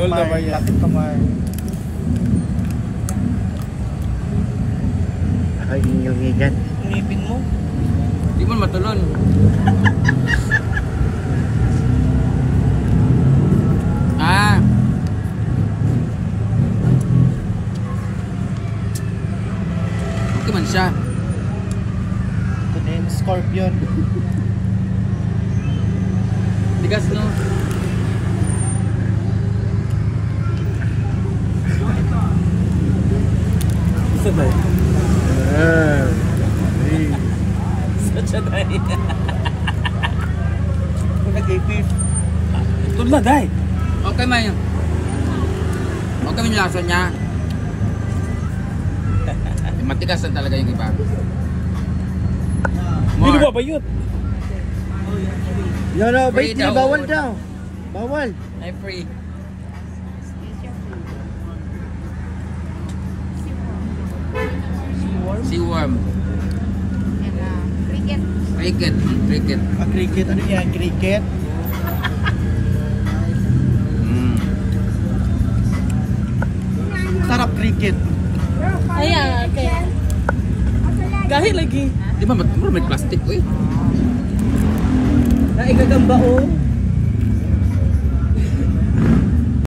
kamay, lapit kamay. Ay, yung higan. Ngipin mo. Di mo matulon. Ah. Okay man siya. Ito na yung scorpion. Tigas no. Isa ba? Sa dahil. Kung nag-ipip. Ito na dahil. Okay man yun. Okay man yung lasa niya. Matigas na talaga yung iba. Hindi ba bayot? No, no, Free wait, daw. bawal daw. Bawal. Ay free. Seaworm. Cricket. Cricket. Cricket. Ah, cricket. Ano yan? Cricket? Mm. Sarap cricket. Ayan, okay. Kahit lagi. Di ba may plastic ko eh? Naigagamba o.